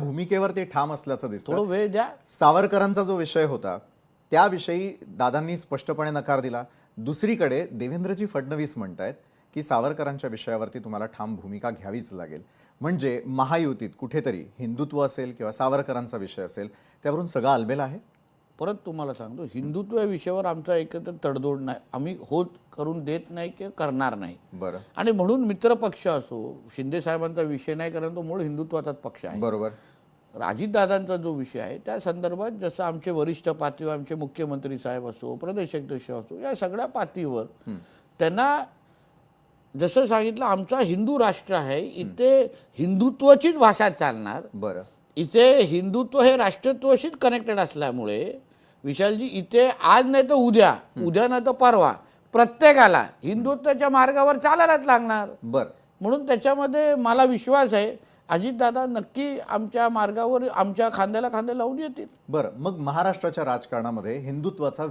भूमिकेवर ते ठाम असल्याचं दिसतं. थोडं वेळ द्या. सावरकरांचा जो विषय होता त्याविषयी दादांनी स्पष्टपणे नकार दिला. दुसरीकडे देवेंद्रजी फडणवीस म्हणतायत की सावरकरांच्या विषयावरती तुम्हाला ठाम भूमिका घ्यावीच लागेल. म्हणजे महायुतीत कुठेतरी हिंदुत्व असेल किंवा सावरकरांचा विषय असेल त्यावरून सगळा अलबेल आहे. परत तुम्हाला सांगतो, हिंदुत्व या विषयावर आमचा एकत्र तडजोड नाही. आम्ही होत करून देत नाही किंवा करणार नाही. बरं, आणि म्हणून मित्रपक्ष असो, शिंदे साहेबांचा विषय नाही, कारण तो मूळ हिंदुत्वाचाच पक्ष आहे. बरोबर. अजितदादांचा जो विषय आहे त्या संदर्भात जसं आमचे वरिष्ठ पातळीवर आमचे मुख्यमंत्री साहेब असो, प्रदेश अध्यक्ष असो, या सगळ्या पातळीवर त्यांना जसं सांगितलं, आमचा हिंदू राष्ट्र आहे, इथे हिंदुत्वाचीच भाषा चालणार. बरं, इथे हिंदुत्व हे राष्ट्रत्वाशीच कनेक्टेड असल्यामुळे विशालजी, इथे आज नाही तर उद्या, उद्या नाही तर परवा प्रत्येकाला हिंदुत्वाच्या मार्गावर चालायलाच लागणार. बरं. म्हणून त्याच्यामध्ये मला विश्वास आहे अजितदादा नक्की आमच्या मार्गावर, आमच्या खांद्याला खांदे लावून येतील. बरं, मग महाराष्ट्राच्या राजकारणामध्ये हिंदुत्वाचा